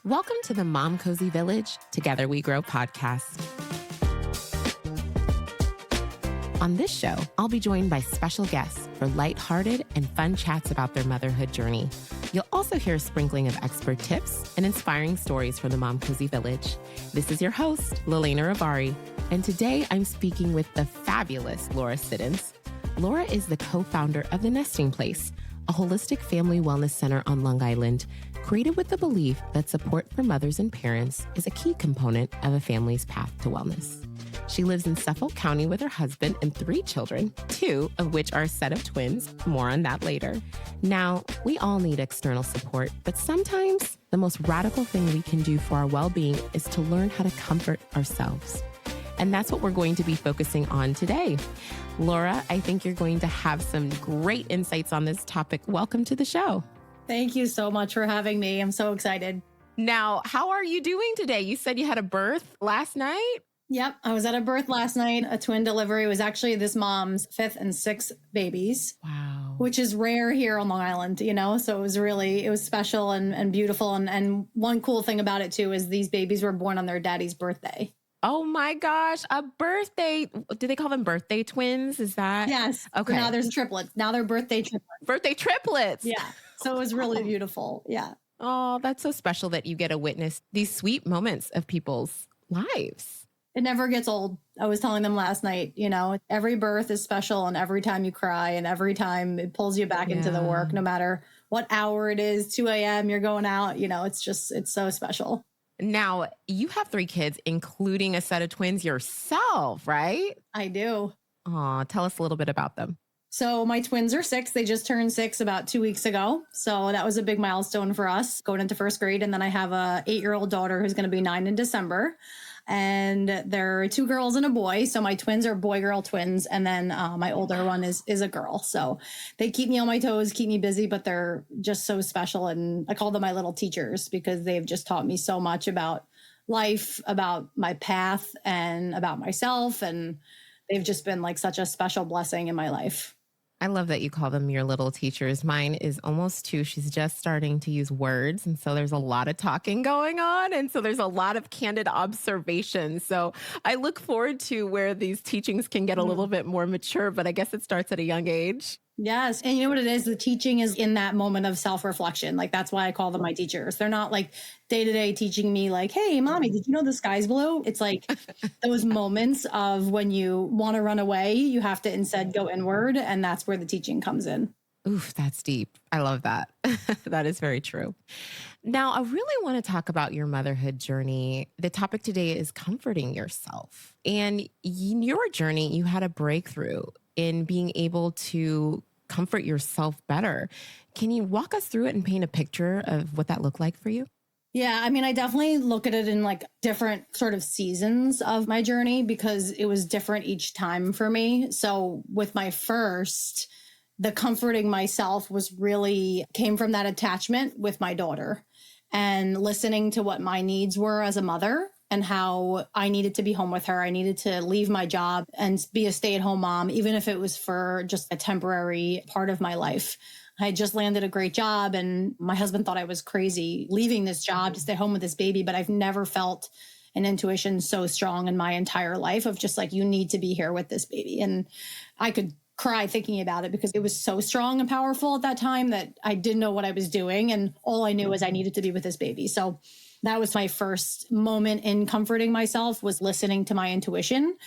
Welcome to the Momcozy Village, Together We Grow podcast. On this show, I'll be joined by special guests for lighthearted and fun chats about their motherhood journey. You'll also hear a sprinkling of expert tips and inspiring stories from the Momcozy Village. This is your host, Lalaina, and today I'm speaking with the fabulous Laura Siddons. Laura is the co-founder of The Nesting Place, a holistic family wellness center on Long Island, created with the belief that support for mothers and parents is a key component of a family's path to wellness. She lives in Suffolk County with her husband and 3 children, 2 of which are a set of twins. More on that later. Now, we all need external support, but sometimes the most radical thing we can do for our well-being is to learn how to comfort ourselves. And that's what we're going to be focusing on today. Laura, I think you're going to have some great insights on this topic. Welcome to the show. Thank you so much for having me. I'm so excited. Now, how are you doing today? You said you had a birth last night? Yep. I was at a birth last night, a twin delivery. It was actually this mom's 5th and 6th babies. Wow. Which is rare here on Long Island, so it was special and beautiful. And one cool thing about it too is these babies were born on their daddy's birthday. Oh my gosh, a birthday. Do they call them birthday twins? Is that? Yes. Okay. So now there's triplets. Now they're birthday triplets. Birthday triplets. Yeah. So it was really beautiful. Yeah. Oh, that's so special that you get to witness these sweet moments of people's lives. It never gets old. I was telling them last night, every birth is special and every time you cry and every time it pulls you back into the work, no matter what hour it is, 2 a.m., you're going out, it's so special. Now, you have 3 kids, including a set of twins yourself, right? I do. Aw, tell us a little bit about them. So my twins are 6. They just turned 6 about 2 weeks ago. So that was a big milestone for us going into 1st grade. And then I have a 8-year-old daughter who's going to be 9 in December. And there are 2 girls and a boy. So my twins are boy-girl twins. And then my older one is a girl. So they keep me on my toes, keep me busy, but they're just so special. And I call them my little teachers because they've just taught me so much about life, about my path, and about myself. And they've just been like such a special blessing in my life. I love that you call them your little teachers. Mine is almost 2. She's just starting to use words. And so there's a lot of talking going on. And so there's a lot of candid observation. So I look forward to where these teachings can get a little bit more mature, but I guess it starts at a young age. Yes. And you know what it is? The teaching is in that moment of self-reflection. Like, that's why I call them my teachers. They're not like day-to-day teaching me like, hey, mommy, did you know the sky's blue? It's like those moments of when you want to run away, you have to instead go inward. And that's where the teaching comes in. Oof, that's deep. I love that. That is very true. Now, I really want to talk about your motherhood journey. The topic today is comforting yourself. And in your journey, you had a breakthrough in being able to comfort yourself better. Can you walk us through it and paint a picture of what that looked like for you? Yeah, I mean, I definitely look at it in like different sort of seasons of my journey because it was different each time for me. So with my first, the comforting myself was really came from that attachment with my daughter and listening to what my needs were as a mother and how I needed to be home with her. I needed to leave my job and be a stay-at-home mom, even if it was for just a temporary part of my life. I had just landed a great job and my husband thought I was crazy leaving this job to stay home with this baby, but I've never felt an intuition so strong in my entire life of just like, you need to be here with this baby. And I could cry thinking about it because it was so strong and powerful at that time that I didn't know what I was doing. And all I knew was I needed to be with this baby. So that was my first moment in comforting myself, was listening to my intuition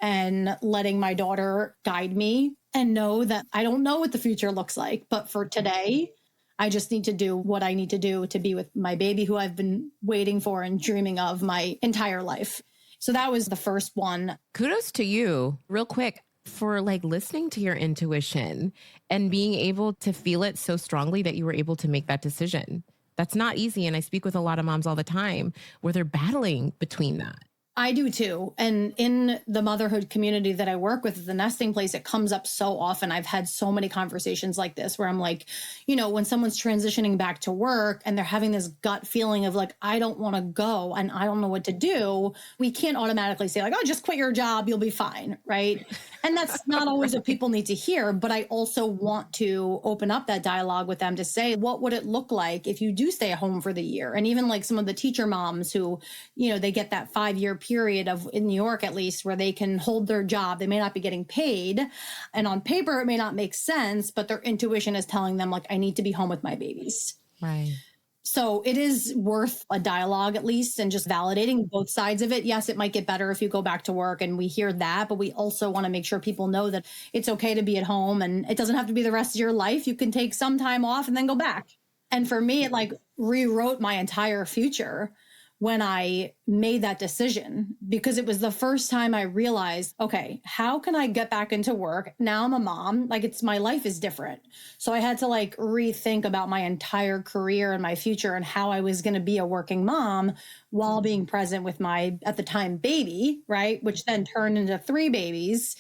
and letting my daughter guide me and know that I don't know what the future looks like. But for today, I just need to do what I need to do to be with my baby who I've been waiting for and dreaming of my entire life. So that was the first one. Kudos to you. Real quick, for like listening to your intuition and being able to feel it so strongly that you were able to make that decision. That's not easy. And I speak with a lot of moms all the time where they're battling between that. I do too. And in the motherhood community that I work with, the nesting place, it comes up so often. I've had so many conversations like this where I'm like, when someone's transitioning back to work and they're having this gut feeling of like, I don't want to go and I don't know what to do. We can't automatically say like, oh, just quit your job. You'll be fine. Right. And that's not always what people need to hear. But I also want to open up that dialogue with them to say, what would it look like if you do stay at home for the year? And even like some of the teacher moms who, they get that 5-year period of in New York, at least, where they can hold their job. They may not be getting paid. And on paper, it may not make sense, but their intuition is telling them like, I need to be home with my babies. Right. So it is worth a dialogue at least and just validating both sides of it. Yes, it might get better if you go back to work and we hear that, but we also want to make sure people know that it's okay to be at home and it doesn't have to be the rest of your life. You can take some time off and then go back. And for me, it like rewrote my entire future when I made that decision, because it was the first time I realized, okay, how can I get back into work? Now I'm a mom, like my life is different. So I had to like rethink about my entire career and my future and how I was going to be a working mom while being present with my, at the time, baby, right? Which then turned into 3 babies.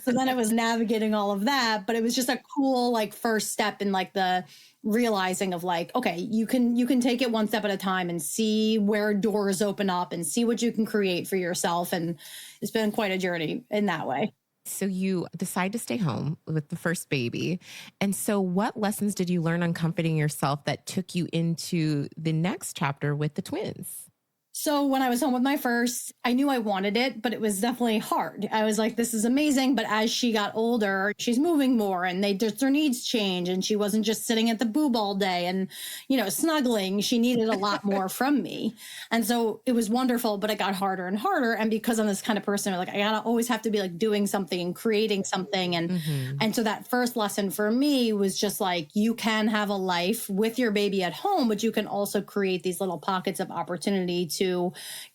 So then it was navigating all of that, but it was just a cool like first step in like the realizing of like, okay, you can take it one step at a time and see where doors open up and see what you can create for yourself. And it's been quite a journey in that way. So you decide to stay home with the first baby. And so what lessons did you learn on comforting yourself that took you into the next chapter with the twins? So when I was home with my first, I knew I wanted it, but it was definitely hard. I was like, this is amazing. But as she got older, she's moving more and their needs change. And she wasn't just sitting at the boob all day and, snuggling. She needed a lot more from me. And so it was wonderful, but it got harder and harder. And because I'm this kind of person, like I gotta always have to be like doing something and creating something. And so that first lesson for me was just like, you can have a life with your baby at home, but you can also create these little pockets of opportunity to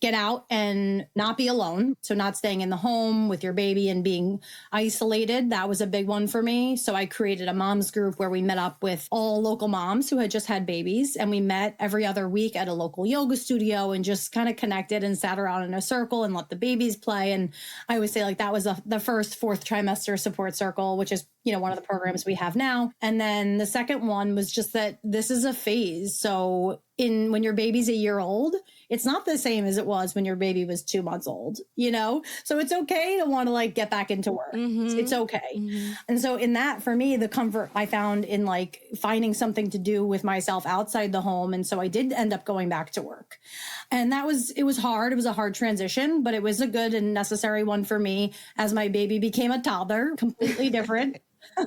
get out and not be alone. So not staying in the home with your baby and being isolated. That was a big one for me. So I created a moms group where we met up with all local moms who had just had babies. And we met every other week at a local yoga studio and just kind of connected and sat around in a circle and let the babies play. And I always say like that was the first 4th trimester support circle, which is one of the programs we have now. And then the second one was just that this is a phase. So when your baby's a year old, it's not the same as it was when your baby was 2 months old, So it's okay to want to like get back into work. It's okay. And so in that, for me, the comfort I found in like finding something to do with myself outside the home. And so I did end up going back to work. And it was hard. It was a hard transition, but it was a good and necessary one for me as my baby became a toddler, completely different.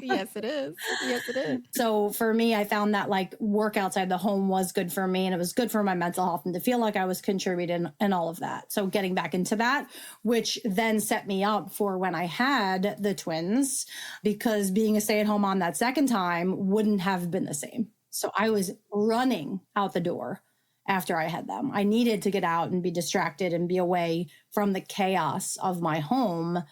Yes, it is. Yes, it is. So for me, I found that like work outside the home was good for me and it was good for my mental health and to feel like I was contributing and all of that. So getting back into that, which then set me up for when I had the twins, because being a stay-at-home mom that second time wouldn't have been the same. So I was running out the door after I had them. I needed to get out and be distracted and be away from the chaos of my home,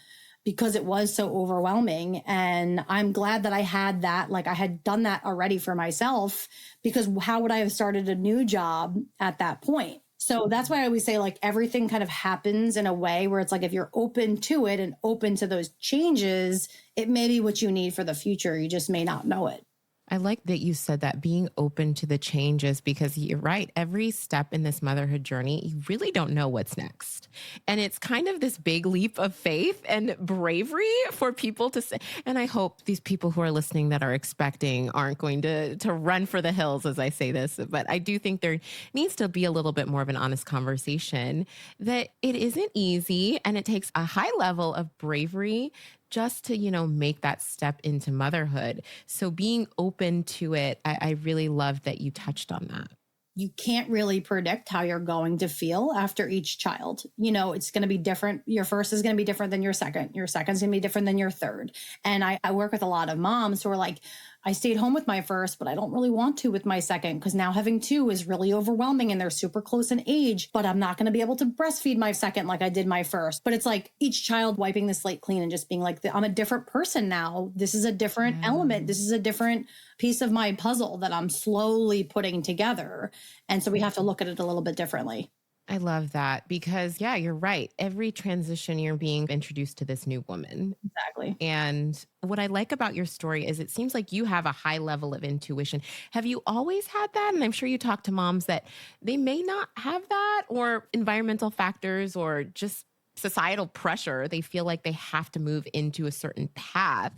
because it was so overwhelming. And I'm glad that I had that. Like I had done that already for myself, because how would I have started a new job at that point? So that's why I always say like everything kind of happens in a way where it's like, if you're open to it and open to those changes, it may be what you need for the future. You just may not know it. I like that you said that, being open to the changes, because you're right. Every step in this motherhood journey, you really don't know what's next. And it's kind of this big leap of faith and bravery for people to say. And I hope these people who are listening that are expecting aren't going to run for the hills as I say this. But I do think there needs to be a little bit more of an honest conversation that it isn't easy and it takes a high level of bravery just to, make that step into motherhood. So being open to it, I really love that you touched on that. You can't really predict how you're going to feel after each child. It's going to be different. Your first is going to be different than your second. Your second's going to be different than your third. And I work with a lot of moms who are like, I stayed home with my first, but I don't really want to with my second, because now having 2 is really overwhelming and they're super close in age, but I'm not going to be able to breastfeed my second like I did my first. But it's like each child wiping the slate clean and just being like, I'm a different person now. This is a different element. This is a different piece of my puzzle that I'm slowly putting together. And so we have to look at it a little bit differently. I love that because, yeah, you're right. Every transition, you're being introduced to this new woman. Exactly. And what I like about your story is it seems like you have a high level of intuition. Have you always had that? And I'm sure you talk to moms that they may not have that, or environmental factors or just societal pressure. They feel like they have to move into a certain path.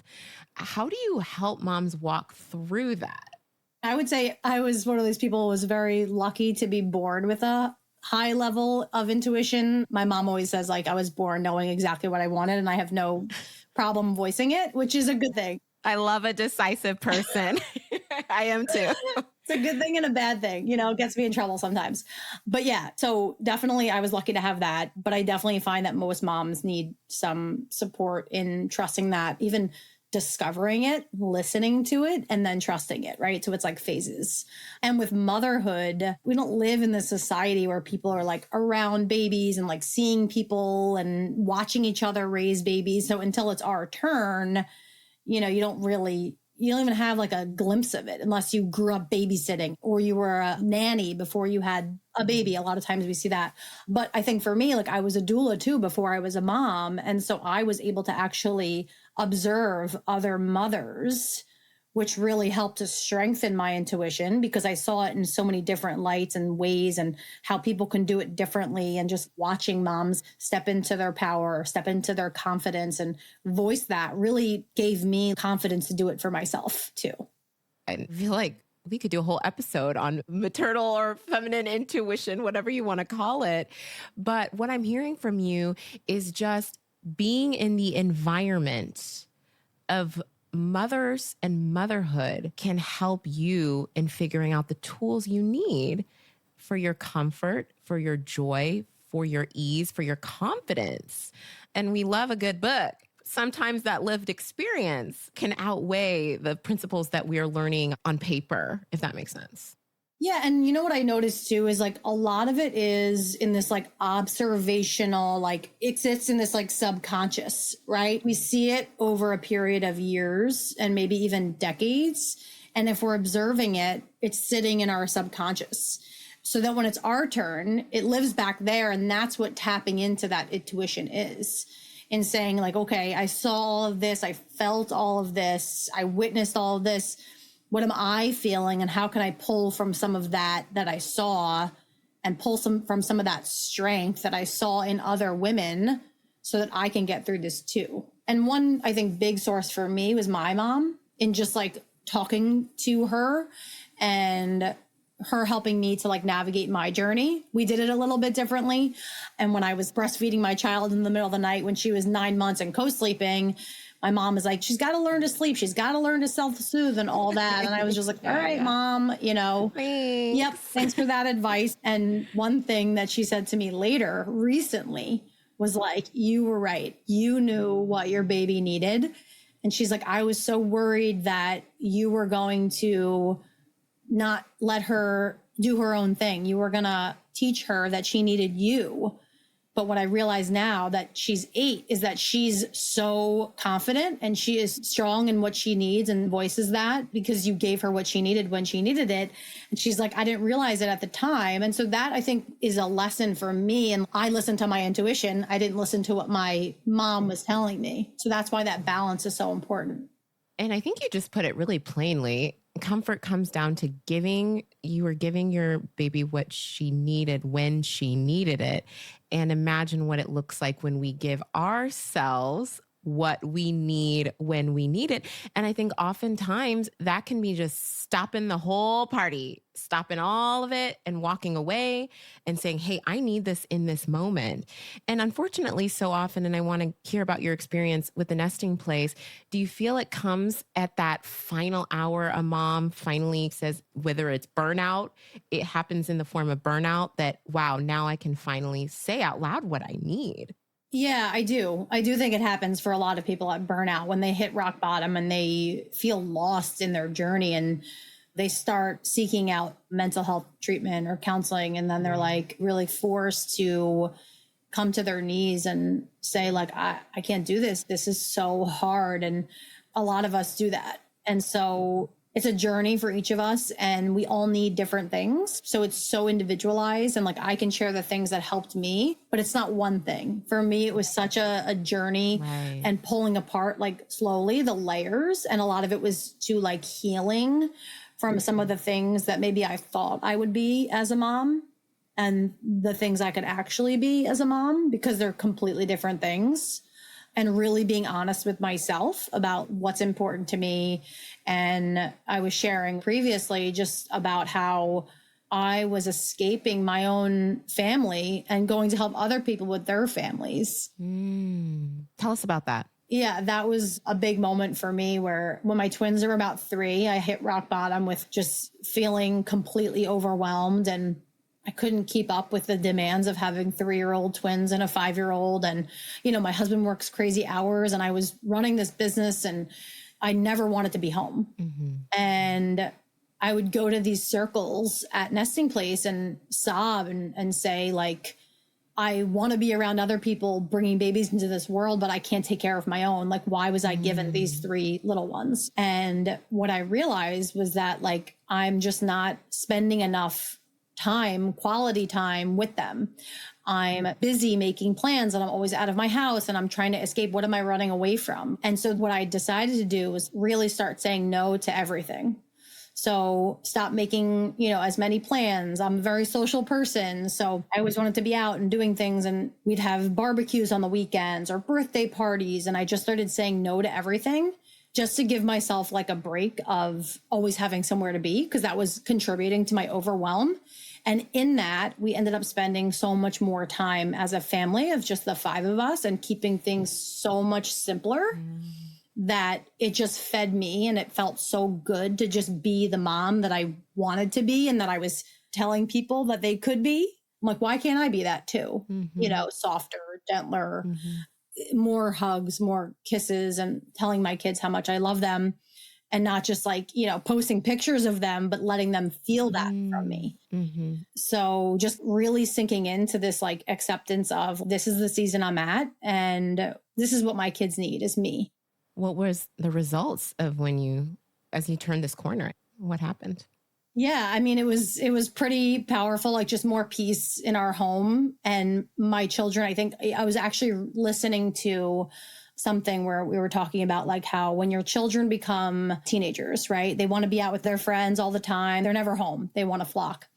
How do you help moms walk through that? I would say I was one of these people who was very lucky to be born with a high level of intuition. My mom always says like I was born knowing exactly what I wanted and I have no problem voicing it, which is a good thing. I love a decisive person. I am too. It's a good thing and a bad thing, it gets me in trouble sometimes. But yeah, so definitely I was lucky to have that. But I definitely find that most moms need some support in trusting that, even discovering it, listening to it, and then trusting it, right? So it's like phases. And with motherhood, we don't live in this society where people are like around babies and like seeing people and watching each other raise babies. So until it's our turn, you don't even have like a glimpse of it unless you grew up babysitting or you were a nanny before you had a baby. A lot of times we see that. But I think for me, like I was a doula too before I was a mom. And so I was able to actually observe other mothers, which really helped to strengthen my intuition because I saw it in so many different lights and ways and how people can do it differently. And just watching moms step into their power, step into their confidence and voice that really gave me confidence to do it for myself too. I feel like we could do a whole episode on maternal or feminine intuition, whatever you want to call it. But what I'm hearing from you is just being in the environment of mothers and motherhood can help you in figuring out the tools you need for your comfort, for your joy, for your ease, for your confidence. And we love a good book. Sometimes that lived experience can outweigh the principles that we are learning on paper, if that makes sense. Yeah. And you know what I noticed too is like a lot of it is in this like observational, like it sits in this like subconscious, right? We see it over a period of years and maybe even decades. And if we're observing it, it's sitting in our subconscious. So that when it's our turn, it lives back there. And that's what tapping into that intuition is. In saying like, okay, I saw all of this. I felt all of this. I witnessed all of this. What am I feeling and how can I pull from some of that I saw and pull from some of that strength that I saw in other women so that I can get through this too. And one, I think, big source for me was my mom in just like talking to her and her helping me to like navigate my journey. We did it a little bit differently. And when I was breastfeeding my child in the middle of the night when she was 9 months and co-sleeping, my mom was like, she's got to learn to sleep. She's got to learn to self-soothe and all that. And I was just like, all right, Mom, Thanks. Yep. Thanks for that advice. And one thing that she said to me later recently was like, you were right. You knew what your baby needed. And she's like, I was so worried that you were going to not let her do her own thing. You were going to teach her that she needed you. But what I realize now that she's 8 is that she's so confident and she is strong in what she needs and voices that because you gave her what she needed when she needed it. And she's like, I didn't realize it at the time. And so that I think is a lesson for me. And I listened to my intuition. I didn't listen to what my mom was telling me. So that's why that balance is so important. And I think you just put it really plainly. Comfort comes down to you were giving your baby what she needed when she needed it. And imagine what it looks like when we give ourselves what we need when we need it. And I think oftentimes that can be just stopping the whole party, stopping all of it and walking away and saying, hey, I need this in this moment. And unfortunately, so often, and I want to hear about your experience with the nesting place, do you feel it comes at that final hour a mom finally says, whether it's burnout, it happens in the form of burnout that, wow, now I can finally say out loud what I need? Yeah, I do. I do think it happens for a lot of people at burnout when they hit rock bottom and they feel lost in their journey and they start seeking out mental health treatment or counseling. And then they're like really forced to come to their knees and say like, I can't do this. This is so hard. And a lot of us do that. And so it's a journey for each of us and we all need different things. So it's so individualized and like I can share the things that helped me, but it's not one thing. For me, it was such a journey Right. and pulling apart like slowly the layers. And a lot of it was to like healing from some of the things that maybe I thought I would be as a mom and the things I could actually be as a mom, because they're completely different things. And really being honest with myself about what's important to me. And I was sharing previously just about how I was escaping my own family and going to help other people with their families. Tell us about that. Yeah, that was a big moment for me where when my twins were about 3, I hit rock bottom with just feeling completely overwhelmed, and I couldn't keep up with the demands of having 3-year-old twins and a 5-year-old. And, you know, my husband works crazy hours and I was running this business and I never wanted to be home. And I would go to these circles at Nesting Place and sob and say like, I want to be around other people bringing babies into this world, but I can't take care of my own. Like, why was I given these 3 little ones? And what I realized was that like, I'm just not spending enough time, quality time with them. I'm busy making plans and I'm always out of my house and I'm trying to escape. What am I running away from? And so what I decided to do was really start saying no to everything. So stop making, you know, as many plans. I'm a very social person. So I always wanted to be out and doing things, and we'd have barbecues on the weekends or birthday parties. And I just started saying no to everything just to give myself like a break of always having somewhere to be, because that was contributing to my overwhelm. And in that, we ended up spending so much more time as a family of just the 5 of us and keeping things so much simpler that it just fed me. And it felt so good to just be the mom that I wanted to be and that I was telling people that they could be. I'm like, why can't I be that too? You know, softer, gentler, more hugs, more kisses, and telling my kids how much I love them. And not just like, you know, posting pictures of them, but letting them feel that from me. So just really sinking into this like acceptance of this is the season I'm at and this is what my kids need is me. What was the results of as you turned this corner? What happened? Yeah, I mean, it was pretty powerful, like just more peace in our home. And my children, I think I was actually listening to something where we were talking about like how when your children become teenagers, right? They want to be out with their friends all the time. They're never home. They want to flock.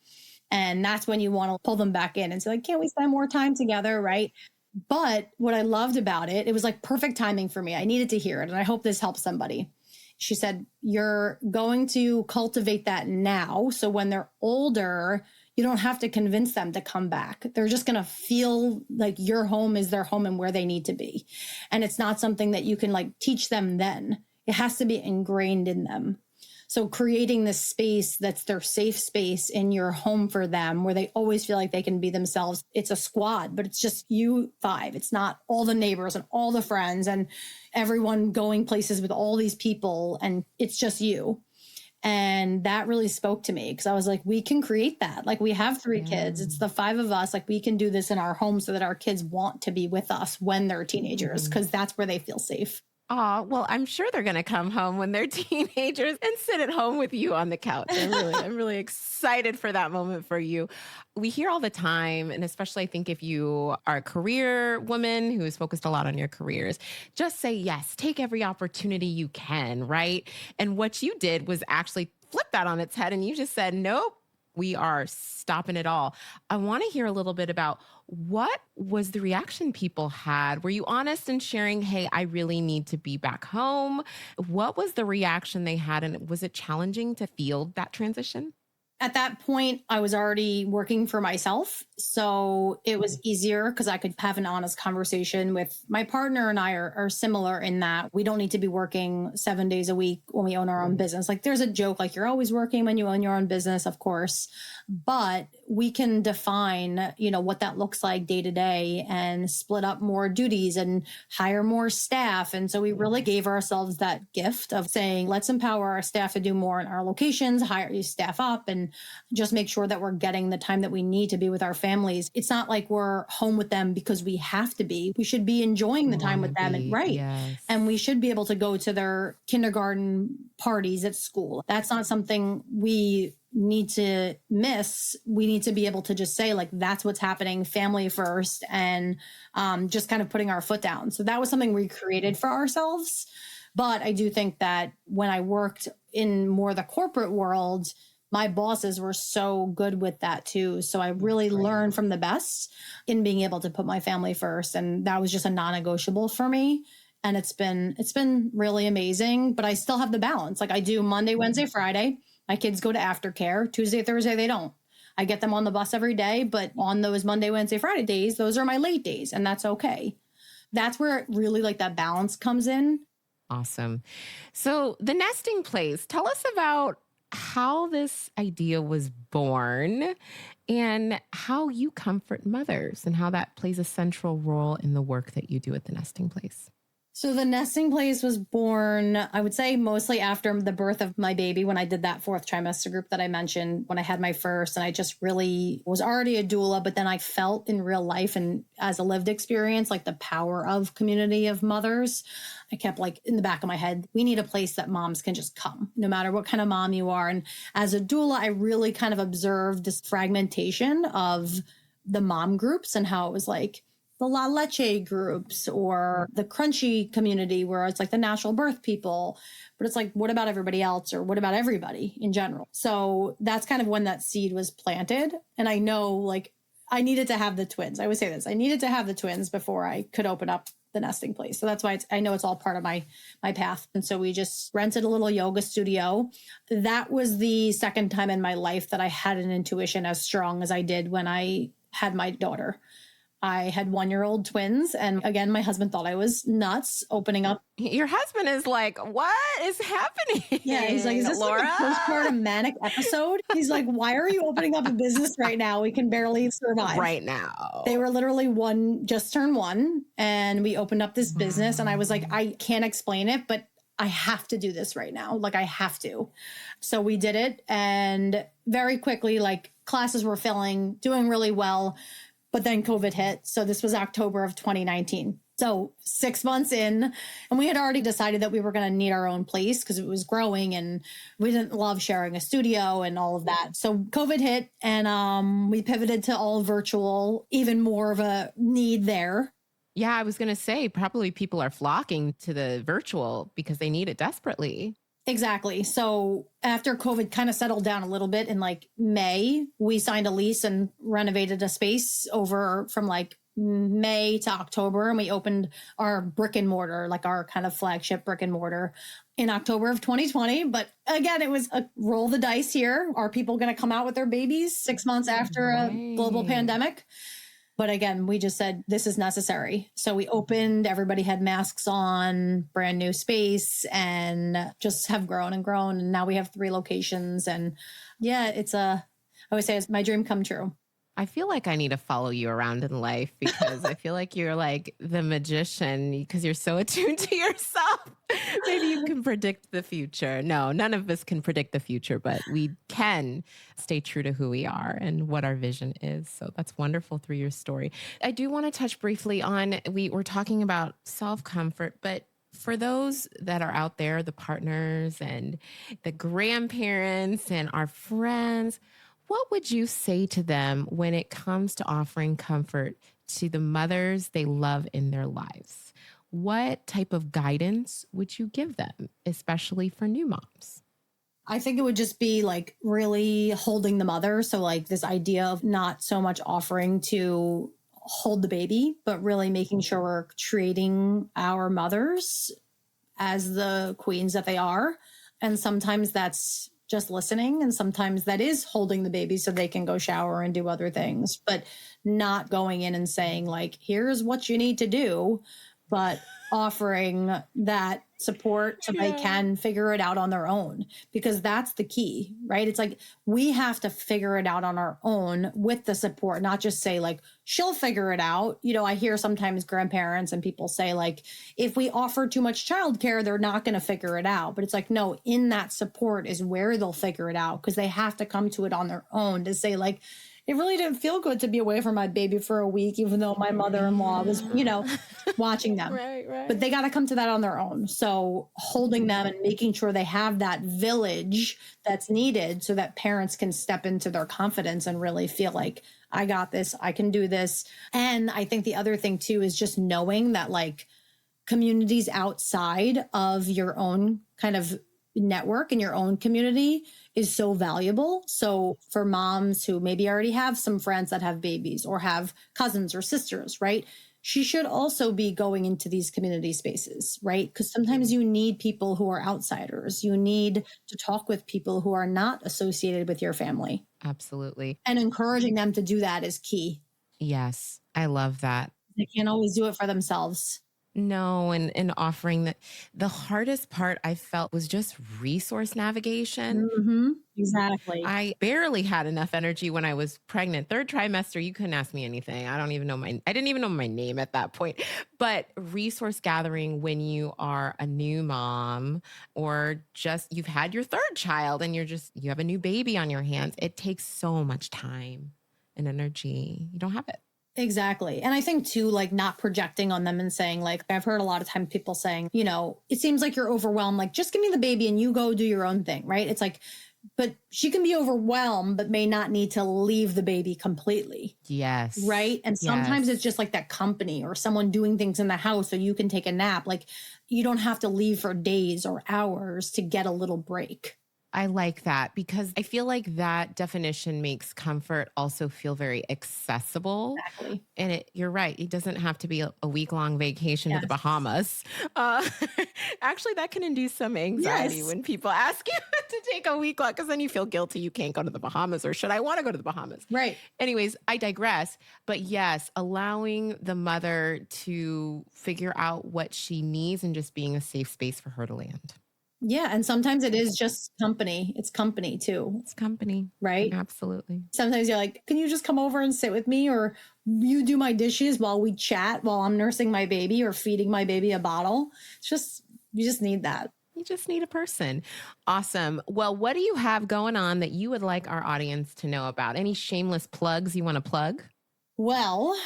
And that's when you want to pull them back in and say like, can't we spend more time together? Right. But what I loved about it, it was like perfect timing for me. I needed to hear it. And I hope this helps somebody. She said, you're going to cultivate that now. So when they're older, you don't have to convince them to come back. They're just going to feel like your home is their home and where they need to be. And it's not something that you can like teach them then. It has to be ingrained in them. So creating this space that's their safe space in your home for them, where they always feel like they can be themselves. It's a squad, but it's just you 5. It's not all the neighbors and all the friends and everyone going places with all these people. And it's just you. And that really spoke to me because I was like, we can create that. Like we have 3 kids. It's the 5 of us. Like we can do this in our home so that our kids want to be with us when they're teenagers, because that's where they feel safe. Oh, well, I'm sure they're going to come home when they're teenagers and sit at home with you on the couch. I'm really excited for that moment for you. We hear all the time, and especially I think if you are a career woman who is focused a lot on your careers, just say yes, take every opportunity you can, right? And what you did was actually flip that on its head, and you just said, nope. We are stopping it all. I want to hear a little bit about what was the reaction people had. Were you honest in sharing, hey, I really need to be back home? What was the reaction they had? And was it challenging to field that transition? At that point, I was already working for myself. So it was easier because I could have an honest conversation with my partner, and I are similar in that we don't need to be working 7 days a week when we own our own business. Like there's a joke, like you're always working when you own your own business, of course. But we can define, what that looks like day to day and split up more duties and hire more staff. And so we really gave ourselves that gift of saying, let's empower our staff to do more in our locations, hire these staff up, and just make sure that we're getting the time that we need to be with our families. It's not like we're home with them because we have to be. We should be enjoying the time with them. Right. Yes. And we should be able to go to their kindergarten parties at school. That's not something we need to miss. We need to be able to just say, like, that's what's happening, family first, and just kind of putting our foot down. So that was something we created for ourselves. But I do think that when I worked in more the corporate world, my bosses were so good with that too. So I really learned from the best in being able to put my family first. And that was just a non-negotiable for me. And it's been really amazing, but I still have the balance. Like I do Monday, Wednesday, Friday. My kids go to aftercare. Tuesday, Thursday, they don't. I get them on the bus every day, but on those Monday, Wednesday, Friday days, those are my late days, and that's okay. That's where really like that balance comes in. Awesome. So the nesting place, tell us about how this idea was born and how you comfort mothers and how that plays a central role in the work that you do at the nesting place. So the nesting place was born, I would say, mostly after the birth of my baby, when I did that 4th trimester group that I mentioned, when I had my first, and I just really was already a doula, but then I felt in real life and as a lived experience, like the power of community of mothers. I kept like in the back of my head, we need a place that moms can just come, no matter what kind of mom you are. And as a doula, I really kind of observed this fragmentation of the mom groups and how it was like, the La Leche groups or the crunchy community where it's like the natural birth people, but it's like, what about everybody else or what about everybody in general? So that's kind of when that seed was planted. And I know like I needed to have the twins. I would say this, I needed to have the twins before I could open up the nesting place. So that's why I know it's all part of my path. And so we just rented a little yoga studio. That was the second time in my life that I had an intuition as strong as I did when I had my daughter. I had 1-year-old twins. And again, my husband thought I was nuts opening up. Your husband is like, what is happening? Yeah. He's like, is this Laura? like a postpartum manic episode? He's like, why are you opening up a business right now? We can barely survive. Right now. They were literally just turned 1. And we opened up this business. And I was like, I can't explain it, but I have to do this right now. Like I have to. So we did it. And very quickly, like classes were filling, doing really well. But then COVID hit. So this was October of 2019. So 6 months in, and we had already decided that we were going to need our own place because it was growing and we didn't love sharing a studio and all of that. So COVID hit and we pivoted to all virtual, even more of a need there. Yeah, I was going to say probably people are flocking to the virtual because they need it desperately. Exactly. So after COVID kind of settled down a little bit in like May, we signed a lease and renovated a space over from like May to October. And we opened our brick and mortar, like our kind of flagship brick and mortar in October of 2020. But again, it was a roll the dice here. Are people going to come out with their babies 6 months after a global pandemic? But again, we just said, this is necessary. So we opened, everybody had masks on, brand new space, and just have grown and grown. And now we have 3 locations. And yeah, I would say it's my dream come true. I feel like I need to follow you around in life because I feel like you're like the magician because you're so attuned to yourself. Maybe you can predict the future. No, none of us can predict the future, but we can stay true to who we are and what our vision is. So that's wonderful through your story. I do want to touch briefly on, we're talking about self-comfort, but for those that are out there, the partners and the grandparents and our friends, what would you say to them when it comes to offering comfort to the mothers they love in their lives? What type of guidance would you give them, especially for new moms? I think it would just be like really holding the mother. So like this idea of not so much offering to hold the baby, but really making sure we're treating our mothers as the queens that they are. And sometimes that's just listening. And sometimes that is holding the baby so they can go shower and do other things, but not going in and saying like, here's what you need to do, but offering that support so they can figure it out on their own, because that's the key, right? It's like we have to figure it out on our own with the support, not just say like, she'll figure it out. You know, I hear sometimes grandparents and people say like, if we offer too much childcare, they're not going to figure it out. But it's like, no, in that support is where they'll figure it out, because they have to come to it on their own to say like, it really didn't feel good to be away from my baby for a week, even though my mother-in-law was, you know, watching them. Right. But they got to come to that on their own. So holding them and making sure they have that village that's needed so that parents can step into their confidence and really feel like, I got this, I can do this. And I think the other thing too is just knowing that like communities outside of your own kind of network and your own community is so valuable. So for moms who maybe already have some friends that have babies or have cousins or sisters, right? She should also be going into these community spaces, right? Because sometimes you need people who are outsiders. You need to talk with people who are not associated with your family. Absolutely. And encouraging them to do that is key. Yes, I love that. They can't always do it for themselves. No, and offering that. The hardest part I felt was just resource navigation. Mm-hmm. Exactly. I barely had enough energy when I was pregnant. Third trimester, you couldn't ask me anything. I didn't even know my name at that point. But resource gathering when you are a new mom or just you've had your third child and you have a new baby on your hands, it takes so much time and energy. You don't have it. Exactly. And I think too, like not projecting on them and saying like, I've heard a lot of times people saying, you know, it seems like you're overwhelmed. Like, just give me the baby and you go do your own thing. Right. It's like, but she can be overwhelmed, but may not need to leave the baby completely. Yes. Right. And sometimes it's just like that company or someone doing things in the house so you can take a nap. Like you don't have to leave for days or hours to get a little break. I like that because I feel like that definition makes comfort also feel very accessible. Exactly. And you're right. It doesn't have to be a week-long vacation to the Bahamas. Actually, that can induce some anxiety when people ask you to take a week long because then you feel guilty you can't go to the Bahamas, or should I want to go to the Bahamas? Right. Anyways, I digress. But yes, allowing the mother to figure out what she needs and just being a safe space for her to land. Yeah. And sometimes it is just company. It's company too. It's company. Right. Absolutely. Sometimes you're like, can you just come over and sit with me? Or you do my dishes while we chat while I'm nursing my baby or feeding my baby a bottle. You just need that. You just need a person. Awesome. Well, what do you have going on that you would like our audience to know about? Any shameless plugs you want to plug? Well,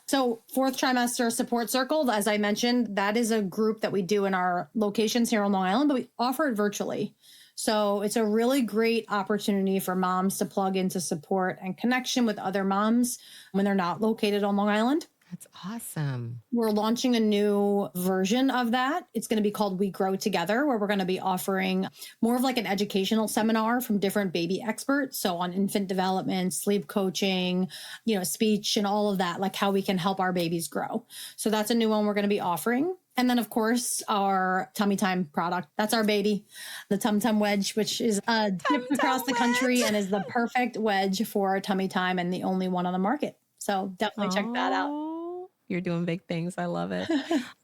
so fourth trimester support circle, as I mentioned, that is a group that we do in our locations here on Long Island, but we offer it virtually. So it's a really great opportunity for moms to plug into support and connection with other moms when they're not located on Long Island. That's awesome. We're launching a new version of that. It's going to be called We Grow Together, where we're going to be offering more of like an educational seminar from different baby experts. So on infant development, sleep coaching, speech and all of that, like how we can help our babies grow. So that's a new one we're going to be offering. And then, of course, our Tummy Time product. That's our baby, the Tum Tum Wedge, which is dipped across the country and is the perfect wedge for Tummy Time and the only one on the market. So definitely check that out. You're doing big things. I love it.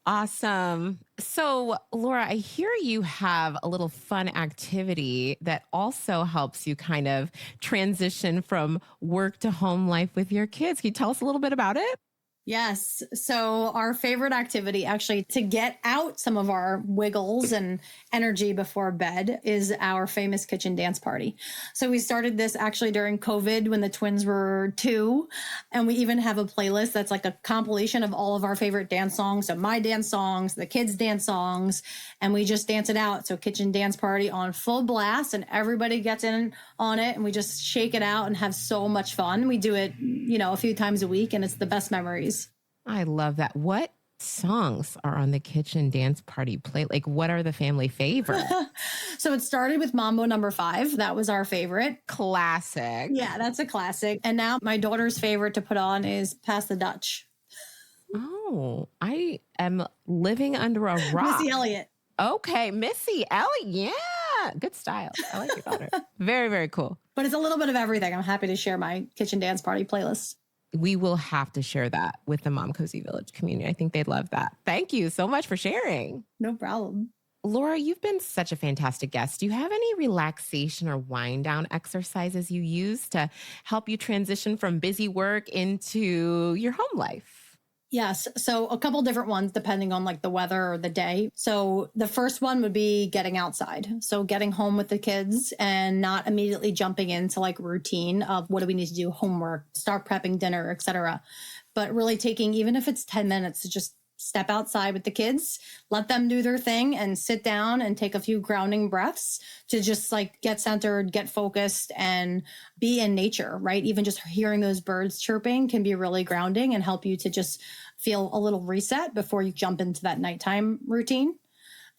Awesome. So, Laura, I hear you have a little fun activity that also helps you kind of transition from work to home life with your kids. Can you tell us a little bit about it? Yes. So our favorite activity actually to get out some of our wiggles and energy before bed is our famous kitchen dance party. So we started this actually during COVID when the twins were 2. And we even have a playlist that's like a compilation of all of our favorite dance songs. So my dance songs, the kids' dance songs, and we just dance it out. So kitchen dance party on full blast and everybody gets in on it and we just shake it out and have so much fun. We do it, a few times a week and it's the best memories. I love that. What songs are on the kitchen dance party play? Like, what are the family favorites? So it started with Mambo No. 5. That was our favorite. Classic. Yeah, that's a classic. And now my daughter's favorite to put on is Pass the Dutch. Oh, I am living under a rock. Missy Elliott. Okay, Missy Elliott. Yeah, good style. I like your daughter. Very, very cool. But it's a little bit of everything. I'm happy to share my kitchen dance party playlist. We will have to share that with the Momcozy Village community. I think they'd love that. Thank you so much for sharing. No problem. Laura, you've been such a fantastic guest. Do you have any relaxation or wind down exercises you use to help you transition from busy work into your home life? Yes. So a couple different ones depending on like the weather or the day. So the first one would be getting outside. So getting home with the kids and not immediately jumping into like routine of what do we need to do, homework, start prepping dinner, etc. But really taking, even if it's 10 minutes, to just step outside with the kids, let them do their thing and sit down and take a few grounding breaths to just like get centered, get focused and be in nature, right? Even just hearing those birds chirping can be really grounding and help you to just feel a little reset before you jump into that nighttime routine.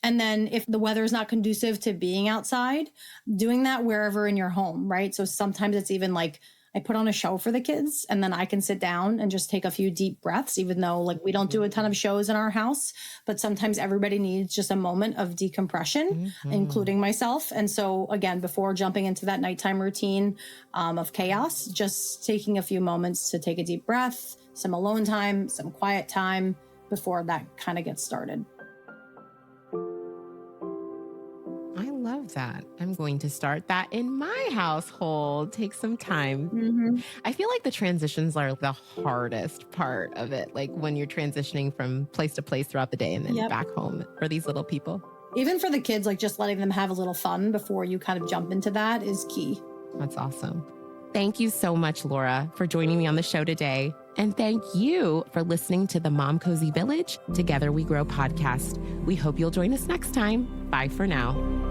And then if the weather is not conducive to being outside, doing that wherever in your home, right? So sometimes it's even like I put on a show for the kids and then I can sit down and just take a few deep breaths, even though like we don't do a ton of shows in our house, but sometimes everybody needs just a moment of decompression, including myself. And so again, before jumping into that nighttime routine of chaos, just taking a few moments to take a deep breath, some alone time, some quiet time before that kind of gets started. Love that. I'm going to start that in my household. Take some time. I feel like the transitions are the hardest part of it. Like when you're transitioning from place to place throughout the day and then back home for these little people. Even for the kids, like just letting them have a little fun before you kind of jump into that is key. That's awesome. Thank you so much, Laura, for joining me on the show today. And thank you for listening to the Momcozy Village Together We Grow podcast. We hope you'll join us next time. Bye for now.